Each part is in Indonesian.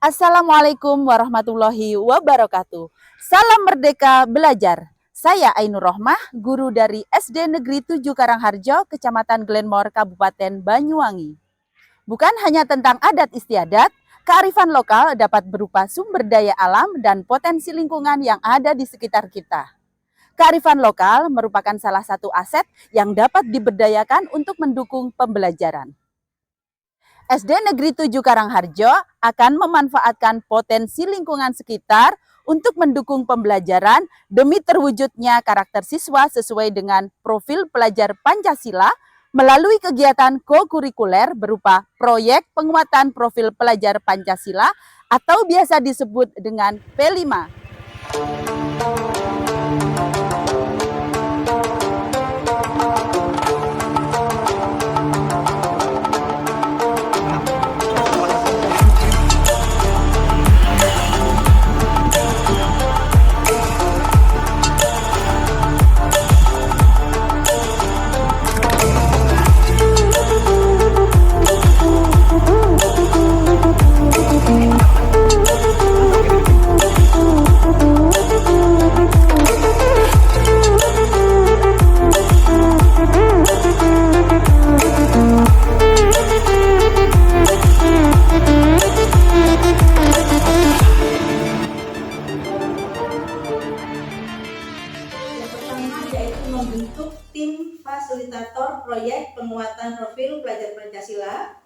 Assalamualaikum warahmatullahi wabarakatuh. Salam Merdeka Belajar. Saya Ainur Rohmah, guru dari SD Negeri 7 Karangharjo, Kecamatan Glenmore, Kabupaten Banyuwangi. Bukan hanya tentang adat istiadat, kearifan lokal dapat berupa sumber daya alam dan potensi lingkungan yang ada di sekitar kita. Kearifan lokal merupakan salah satu aset yang dapat diberdayakan untuk mendukung pembelajaran. SD Negeri 7 Karangharjo akan memanfaatkan potensi lingkungan sekitar untuk mendukung pembelajaran demi terwujudnya karakter siswa sesuai dengan profil pelajar Pancasila melalui kegiatan kokurikuler berupa proyek penguatan profil pelajar Pancasila atau biasa disebut dengan P5. Yaitu membentuk tim fasilitator proyek penguatan profil pelajar Pancasila.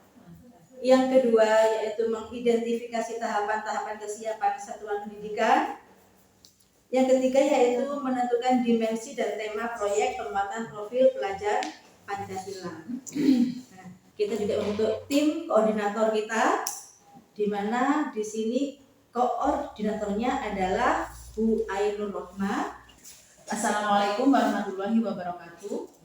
Yang kedua yaitu mengidentifikasi tahapan-tahapan kesiapan satuan pendidikan. Yang ketiga yaitu menentukan dimensi dan tema proyek penguatan profil pelajar Pancasila. Nah, kita juga membentuk tim koordinator kita, di mana di sini koordinatornya adalah Bu Ainur Rohmah. Assalamualaikum warahmatullahi wabarakatuh.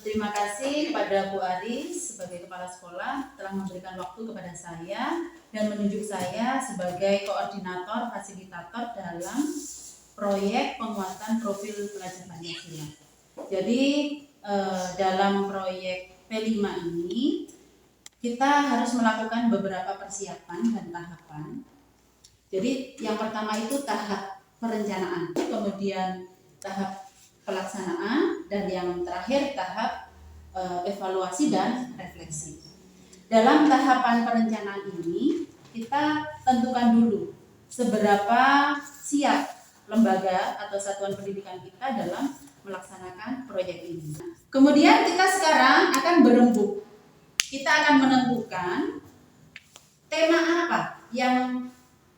Terima kasih kepada Bu Aris sebagai Kepala Sekolah telah memberikan waktu kepada saya dan menunjuk saya sebagai koordinator fasilitator dalam proyek penguatan profil pelajar Pancasila. Jadi dalam proyek P5 ini kita harus melakukan beberapa persiapan dan tahapan. Jadi yang pertama itu tahap perencanaan, kemudian tahap pelaksanaan, dan yang terakhir tahap evaluasi dan refleksi. Dalam tahapan perencanaan ini kita tentukan dulu seberapa siap lembaga atau satuan pendidikan kita dalam melaksanakan proyek ini. Kemudian kita sekarang akan berembuk. Kita akan menentukan tema apa yang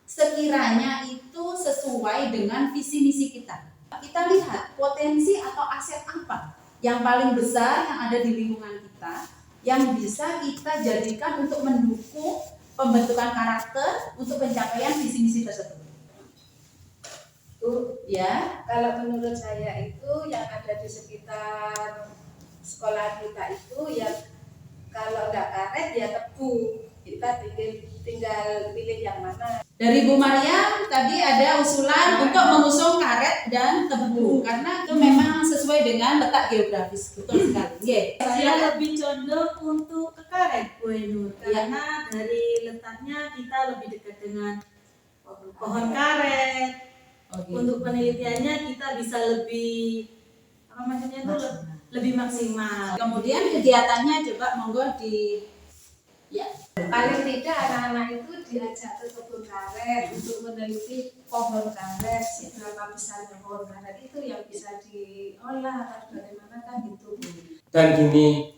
sekiranya itu sesuai dengan visi misi kita. Kita lihat potensi atau aset apa yang paling besar yang ada di lingkungan kita yang bisa kita jadikan untuk mendukung pembentukan karakter untuk pencapaian visi misi tersebut. Ya, Kalau menurut saya itu yang ada di sekitar sekolah kita itu ya kalau nggak karet ya tebu. Kita tinggal pilih yang mana. dari Bu Mariam tadi ada usulan untuk mengusung karet dan tebu karena itu memang sesuai dengan letak geografis. Betul sekali. Saya lebih condong untuk ke karet, Bu Ainur, karena dari letaknya kita lebih dekat dengan pohon karet. Untuk penelitiannya kita bisa lebih lebih maksimal. Kemudian kegiatannya coba monggo di Paling tidak anak-anak itu diajak ke kebun karet untuk meneliti pohon karet, seberapa besarnya pohon karet itu yang bisa diolah atau bagaimana kan gitu. Dan gini,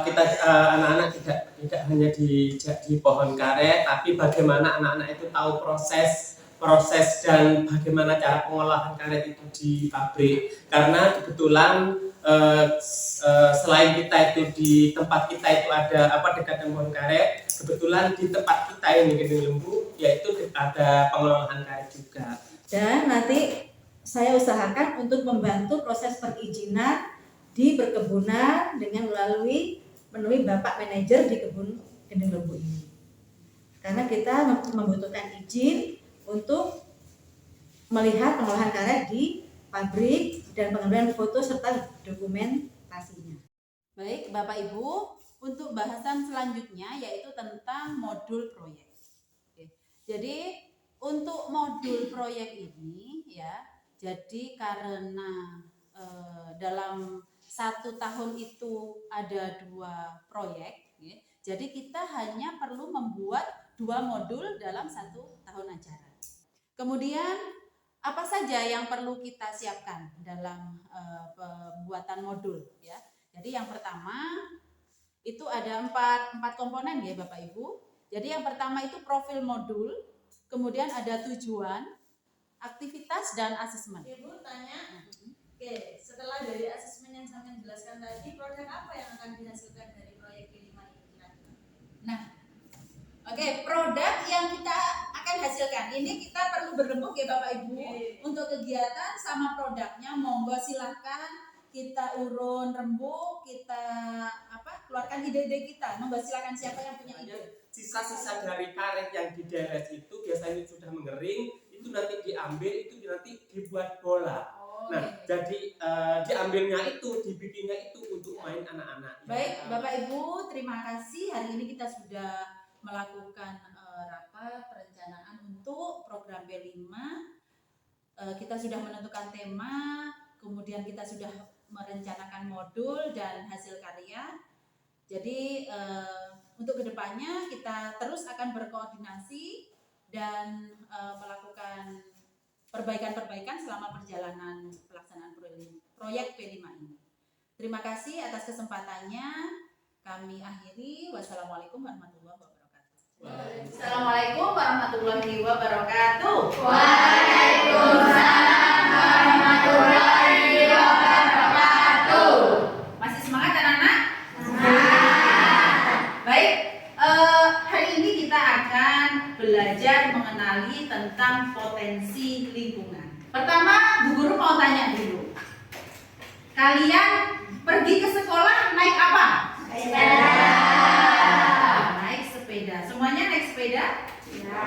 kita anak-anak tidak hanya di pohon karet, tapi bagaimana anak-anak itu tahu proses dan bagaimana cara pengolahan karet itu di pabrik. Karena kebetulan selain kita itu di tempat kita itu ada dekat dengan pohon karet, kebetulan di tempat kita ini Kedung Lembu yaitu ada pengolahan karet juga. Dan nanti saya usahakan untuk membantu proses perizinan di perkebunan dengan menemui Bapak Manajer di kebun Kedung Lembu ini. Karena kita membutuhkan izin untuk melihat pengolahan karet di pabrik dan pengambilan foto serta dokumentasinya. Baik, Bapak Ibu, untuk bahasan selanjutnya yaitu tentang modul proyek. Oke. Jadi untuk modul proyek ini ya, jadi karena dalam 1 tahun itu ada 2 proyek, ya, jadi kita hanya perlu membuat 2 modul dalam 1 tahun ajaran. Kemudian apa saja yang perlu kita siapkan dalam pembuatan modul ya? Jadi yang pertama itu ada empat komponen ya Bapak Ibu. Jadi yang pertama itu profil modul, kemudian ada tujuan, aktivitas dan asesmen. Ibu tanya, oke, setelah dari asesmen yang sampai jelaskan tadi, produk apa yang akan dihasilkan dari proyek P5 ini kira-kira? Nah, oke, produk yang kita akan hasilkan ini kita perlu berembuk ya Bapak Ibu. Untuk kegiatan sama produknya, monggo silahkan kita urun rembuk, kita keluarkan ide-ide kita. Monggo silakan siapa yang punya ide. Sisa-sisa dari karet yang dideres itu biasanya sudah mengering, itu nanti diambil, itu nanti dibuat bola. Nah, jadi diambilnya itu, dibikinnya itu untuk main anak-anak. Baik, Bapak Ibu, terima kasih. Hari ini kita sudah melakukan rapat perencanaan untuk program B5. Kita sudah menentukan tema, kemudian kita sudah merencanakan modul dan hasil karya. Jadi untuk kedepannya kita terus akan berkoordinasi dan melakukan perbaikan-perbaikan selama perjalanan pelaksanaan proyek P5 ini. Terima kasih atas kesempatannya. Kami akhiri. Wassalamualaikum warahmatullahi wabarakatuh. Assalamualaikum warahmatullahi wabarakatuh. Waalaikumsalam warahmatullahi wabarakatuh. Masih semangat anak-anak? Baik, hari ini kita akan belajar mengenali tentang potensi lingkungan. Pertama, Bu Guru mau tanya dulu. Kalian pergi ke sekolah naik apa? Sepeda. Naik sepeda. Semuanya naik sepeda? Ya.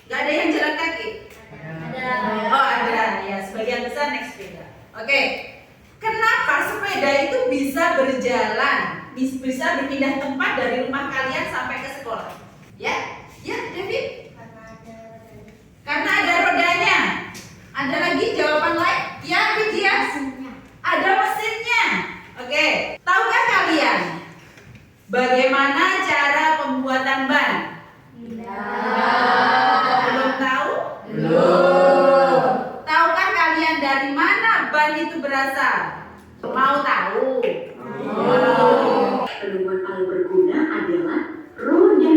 Gak ada yang jalan kaki? Ada. Oh ada, ya sebagian besar naik sepeda. Oke, kenapa sepeda itu bisa berjalan, bisa berpindah tempat dari rumah kalian sampai ke sekolah? Ya, David? Karena ada rodanya. Ada lagi jawaban lain? Ya, Widya? Ada mesinnya. Oke, tahukah kalian bagaimana cara pembuatan ban? Belum tahu? Belum. Tahukah kalian dari mana ban itu berasal? Mau tahu? Penemuan paling berguna adalah roda.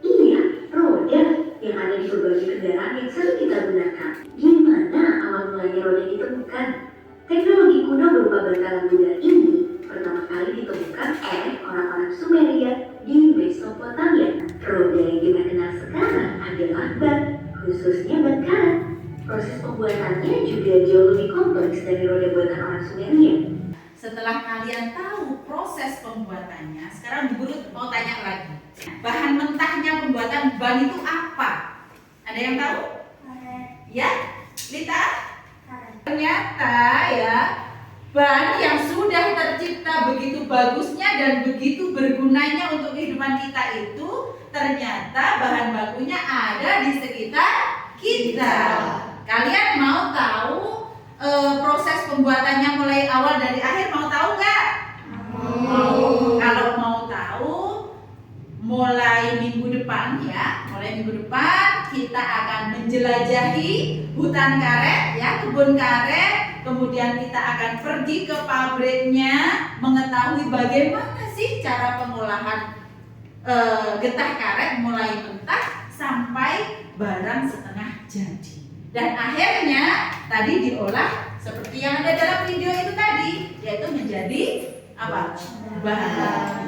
Iya, roda yang ada di berbagai kendaraan yang sering kita gunakan. Gimana awal mulanya roda ditemukan? Teknologi kuno berupa bantalan bundar ini pertama kali ditemukan oleh orang-orang Sumeria di Mesopotamia. Roda yang kita kenal sekarang adalah ban, khususnya ban karet. Proses pembuatannya juga jauh lebih kompleks dari roda buatan orang Sumeria. Setelah kalian tahu proses pembuatannya, sekarang Bu Guru mau tanya lagi. Bahan mentahnya pembuatan ban itu apa? Ada yang tahu? Ya, Lita? Ternyata ya, ban yang sudah tercipta begitu bagusnya dan begitu bergunanya untuk kehidupan kita itu ternyata bahan bakunya ada di sekitar kita. Kalian mau tahu proses pembuatannya mulai awal dari akhir, mau tahu nggak? Kalau mau tahu, mulai minggu depan ya, kita akan menjelajahi hutan karet ya, kebun karet, kemudian kita akan pergi ke pabriknya, mengetahui bagaimana sih cara pengolahan getah karet mulai mentah sampai barang setengah jadi. Dan akhirnya tadi diolah seperti yang ada dalam video itu tadi, yaitu menjadi apa? Bahan.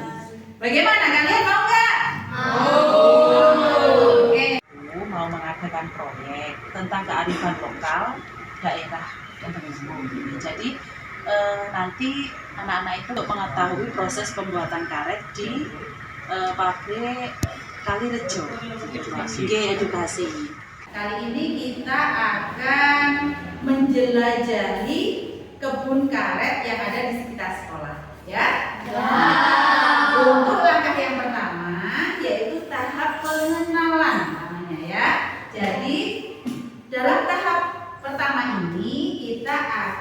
Bagaimana, kalian mau nggak? Oke. Mau mengadakan proyek tentang kearifan lokal daerah dan teman-teman. Jadi nanti anak-anak itu untuk mengetahui proses pembuatan karet di pabrik Kalirejo. Edukasi. Kali ini kita akan menjelajahi kebun karet yang ada di sekitar sekolah, ya.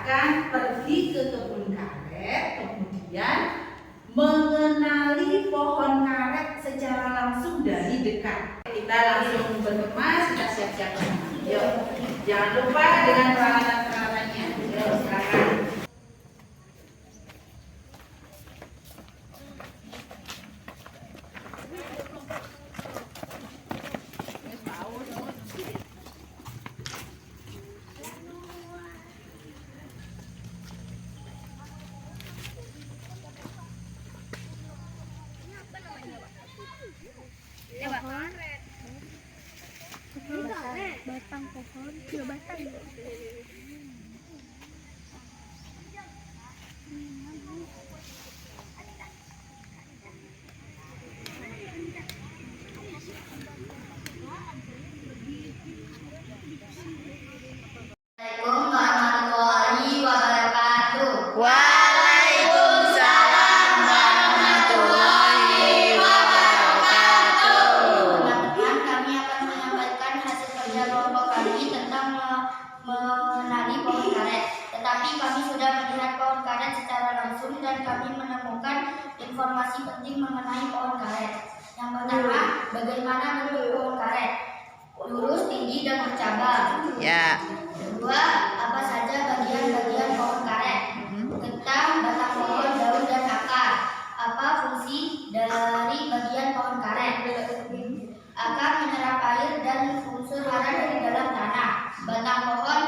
akan pergi ke kebun karet, kemudian mengenali pohon karet secara langsung dari dekat. Kita langsung berkemas, kita siap-siap. Yuk, jangan lupa dengan peralatan-peralatannya. Yuk, silakan. Batang pohon, dua batang. Assalamualaikum warahmatullahi wabarakatuh. Waalaikumsalam warahmatullahi wabarakatuh. Teman-teman, kami akan menyampaikan hasil kerja kelompok kami tentang mengenali pohon karet. Tetapi kami sudah melihat pohon karet secara langsung dan kami menemukan informasi penting mengenai pohon karet. Yang pertama, bagaimana bentuk pohon karet? Lurus, tinggi, dan bercabang. Ya. Kedua, apa saja bagian-bagian pohon karet? Getah, batang pohon, daun, dan akar. Apa fungsi dari bagian pohon karet? Akar menyerap air dan unsur hara dari dalam tanah. Batang pohon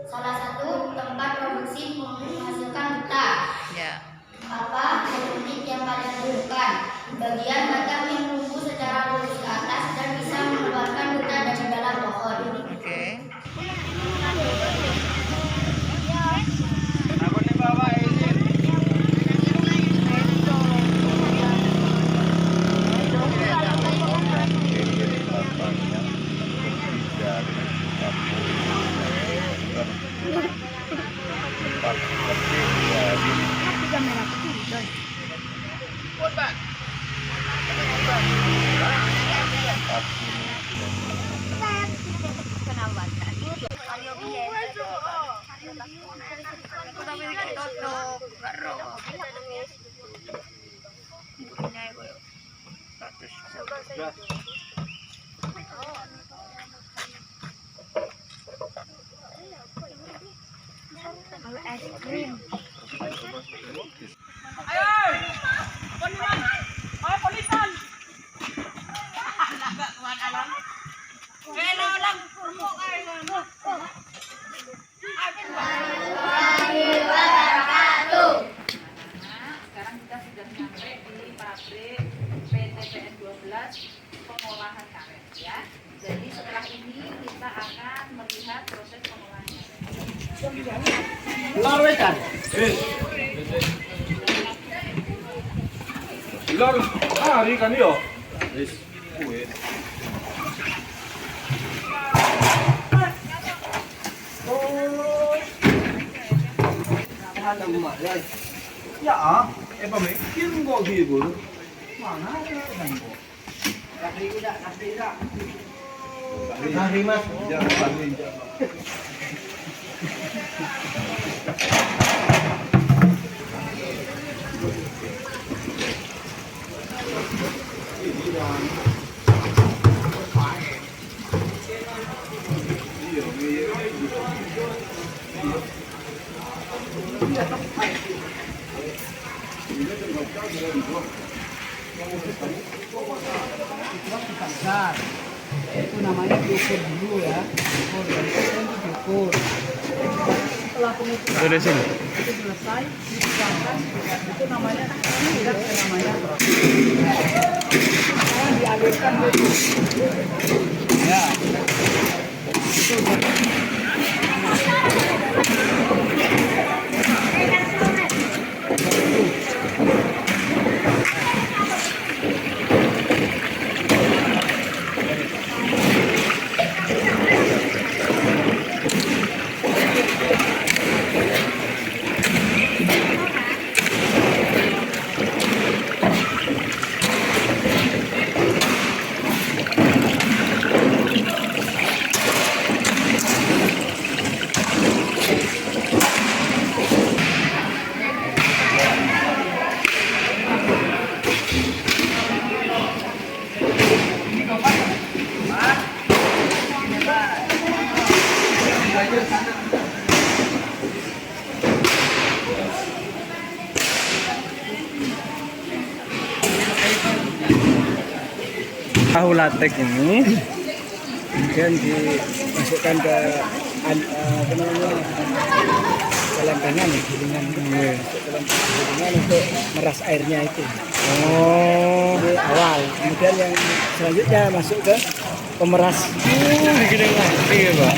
salah satu tempat produksi menghasilkan getah. Ya. Apa teknik yang kalian butuhkan? Bagian batang yang tumbuh secara lurus ke atas dan bisa mengeluarkan getah dari dalam pohon. Oke. Sekarang kita sudah sampai di pabrik PTPN 12 pengolahan karet ya. Jadi setelah ini kita akan melihat proses pengolahan karet. Lor wedan. Lor, hari kan yo. Wis kuwe. Ya, pemikir kok gitu. Mana ada kan kok. Hari Mas. Jangan. Itu namanya diukur dulu ya, diukur dari itu diukur. Setelah pengukuran itu selesai, dituangkan, itu namanya tidak namanya sekarang dialirkan dulu. Ya. Itu. Tahu latek ini kemudian dimasukkan ke apa namanya kelempengan gilingan gilingan untuk meras airnya itu. Oh, itu awal. Kemudian yang selanjutnya masuk ke pemeras. Digiling lagi ya, Pak.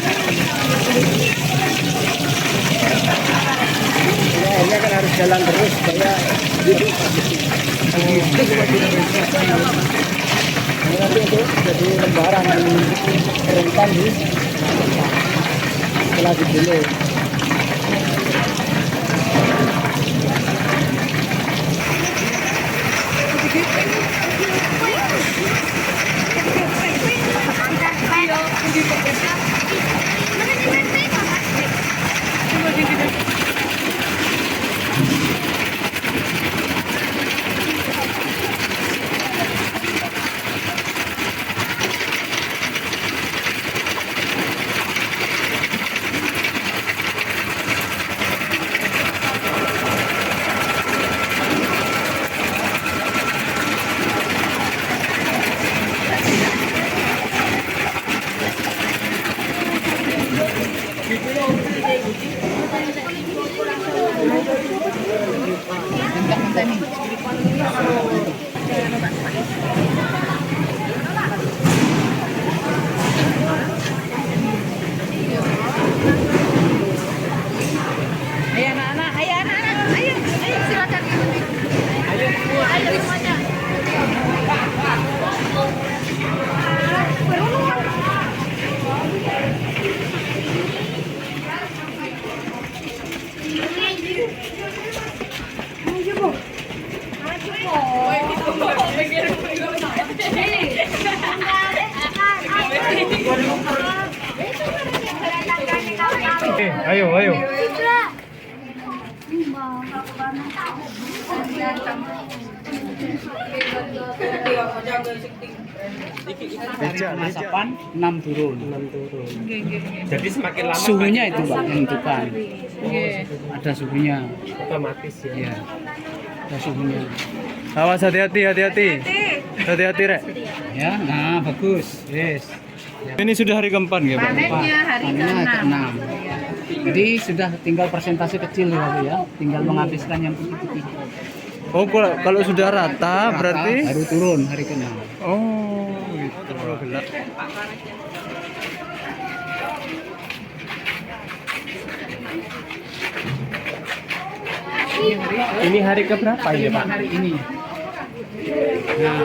Ini airnya kan harus jalan terus supaya hidup. Ini nanti untuk jadi lembaran keringkan di setelah digiling. Ayo, ayo. Masapan 6 turun. Jadi semakin lama Suhunya itu Pak yang menentukan. Ada suhunya. otomatis ya. Iya. Ada suhunya. Awas, hati-hati, hati-hati. Hati-hati, Rek. Ya, nah bagus. Yes. Ini sudah hari keempat ya, Pak? Panennya hari Panennya ke-6. ke-6. Jadi sudah tinggal persentase kecil ya, tinggal menghabiskan yang putih-putih. Oh, kalau sudah rata berarti baru turun hari ke-6. oh, gitu. Kalau gelap. Ini hari keberapa ya, Pak? Hari ini. Nah,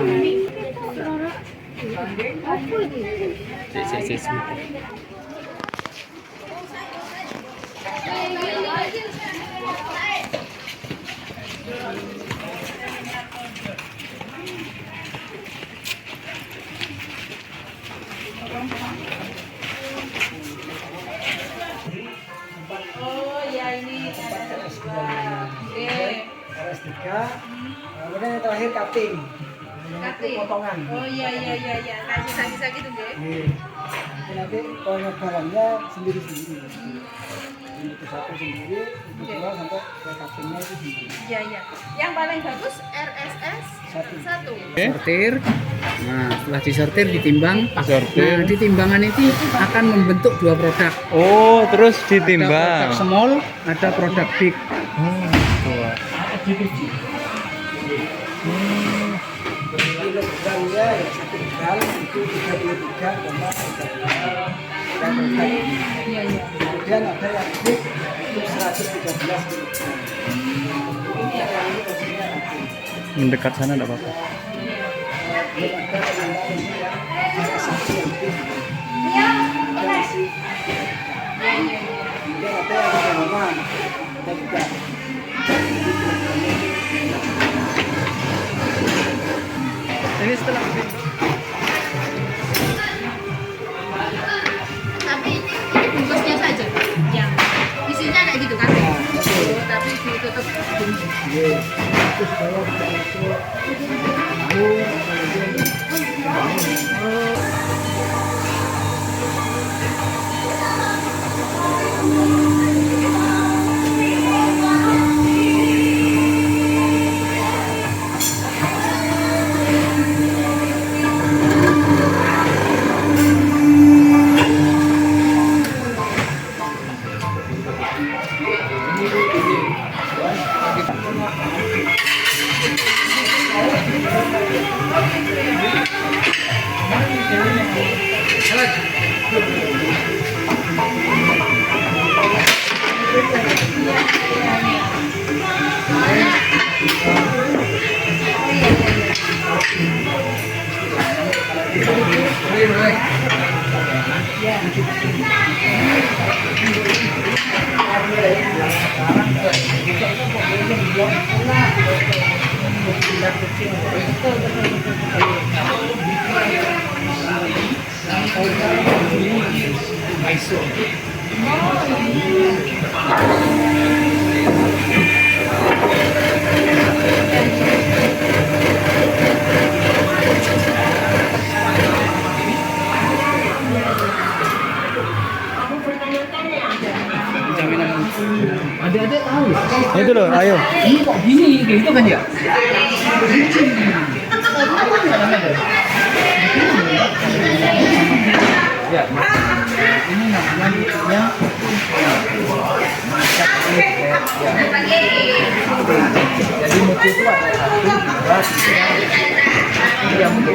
Oh ya ini RS3, kemudian yang terakhir cutting. Cutting. Potongan. Oh iya. Sisa gitu nggih. Nanti penyebarannya sendiri-sendiri. Untuk satu sendiri, untuk dua sampai ke cuttingnya itu sendiri. Iya. Yang paling bagus RSS 1. sortir. Nah, setelah disortir ditimbang. Disortir. Nah, di timbangan itu akan membentuk dua produk. Oh, terus Ada ditimbang. produk small, ada produk big. Kilogramnya ya 1 gram itu 33,3. Kemudian ada yang big itu 113 kilogram. Mendekat sana enggak apa-apa. Ini setelah Tapi ini bungkusnya saja. Yang isinya kayak gitu kan? Oh, tapi ditutup. itu supaya tidak masuk tahu kemudian Adik-adik tahu ya? Itu loh, ayo. Ini kok gini gitu kan ya? Ya, ini namanya masak kulit ya. Jadi mutu itu ada 1, 2, 3 mutu.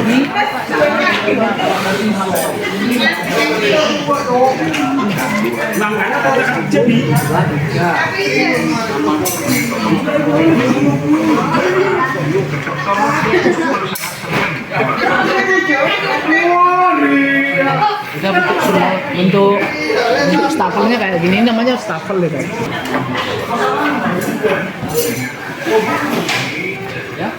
Ini kita bentuk stafelnya kayak gini, ini namanya stafel ya kan. Ya,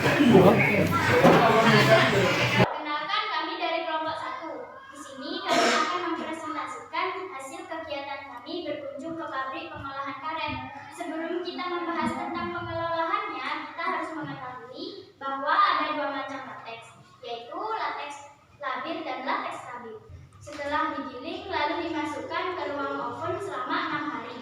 Perkenalkan, kami dari kelompok 1. Di sini kami akan mempresentasikan hasil kegiatan kami berkunjung ke pabrik pengolahan karet. Sebelum kita membahas tentang pengelolaannya, kita harus mengetahui bahwa ada 2 macam lateks, yaitu lateks labir dan lateks stabil. Setelah digiling, lalu dimasukkan ke ruang oven selama 6 hari.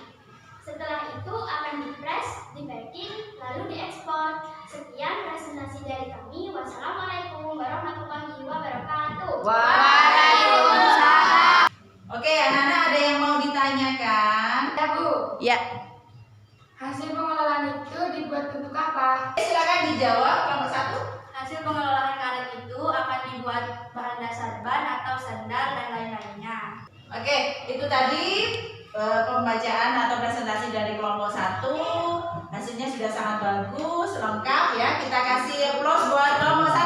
Setelah itu akan dipres, di-packing, lalu diekspor. Sekian presentasi dari kami. Wassalamualaikum warahmatullahi wabarakatuh. Waalaikumsalam. Oke, anak-anak ada yang mau ditanyakan? Ya, Bu. Ya, Hasil pengelolaan itu dibuat untuk apa? silakan dijawab kelompok 1. Hasil pengelolaan karet itu akan dibuat bahan dasar ban atau sandal dan lain-lainnya. Oke, itu tadi pembacaan atau presentasi dari kelompok 1. Hasilnya sudah sangat bagus, lengkap ya. Kita kasih applause buat kelompok 1.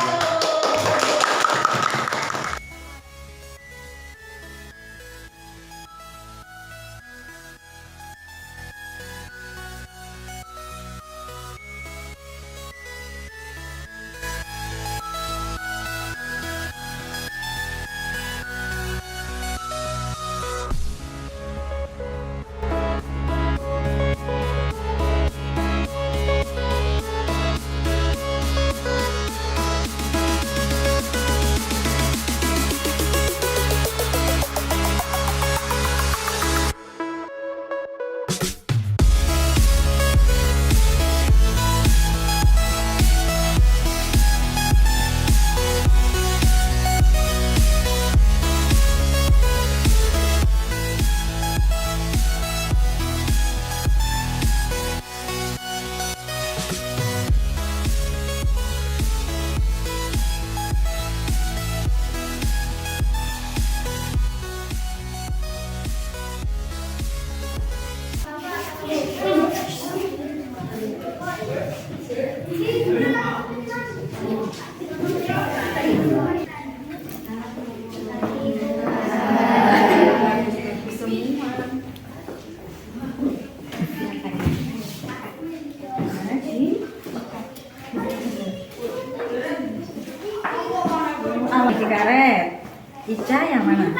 Karet. Ica yang mana?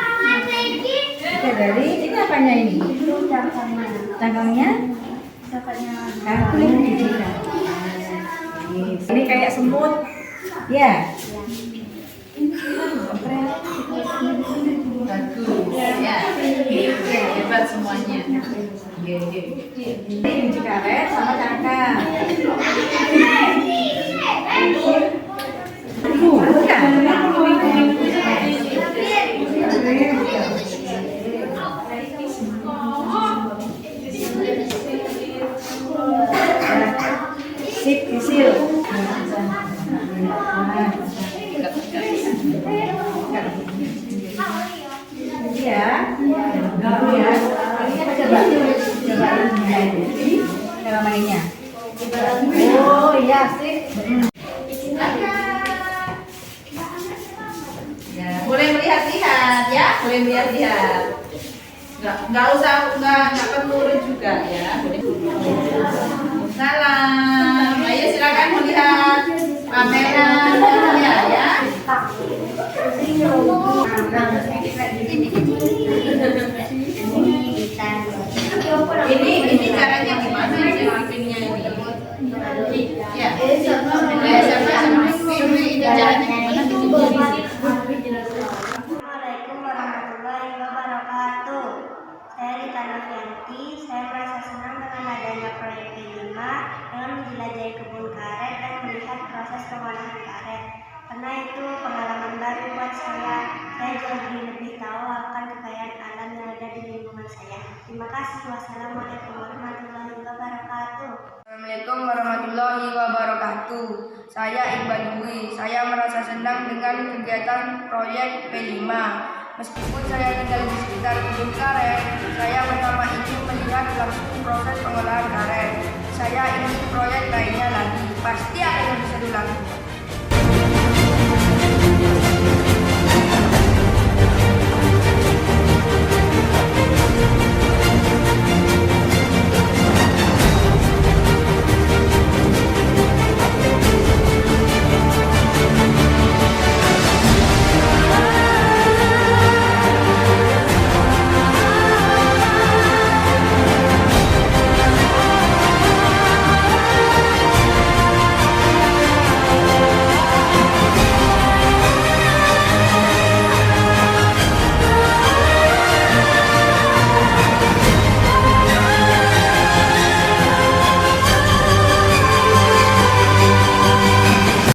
Ica dari ini apanya ini? Cangkangnya? Ini kayak semut. Ya. Bagus ya. Hebat semuanya. Ini biji karet sama cangkang. Bukan. ya. Dulu ya. Coba ini cara mainnya. Oh iya sih. Ya, boleh melihat-lihat ya, boleh melihat-lihat. Nggak perlu juga ya. Salam. Ayo silakan melihat kamera ya. Ini caranya gimana sih bikinnya ini? Ya. Ini caranya gimana bikinnya? Assalamualaikum warahmatullahi wabarakatuh. Saya Rita Novianti. Saya merasa senang dengan adanya proyek P5 dengan menjelajahi kebun karet dan melihat proses pengolahan karet. Karena itu pengalaman baru buat saya. Saya jadi lebih tahu akan kekayaan alam yang ada di lingkungan saya. Terima kasih. Wassalamualaikum warahmatullahi wabarakatuh. Assalamualaikum warahmatullahi wabarakatuh. Saya Iqbal Dwi. Saya merasa senang dengan kegiatan proyek P5. Meskipun saya tinggal di sekitar kebun karet, saya pertama ingin melihat langsung proses pengolahan karet. Saya ingin proyek lainnya lagi. Pasti akan lebih seru lagi.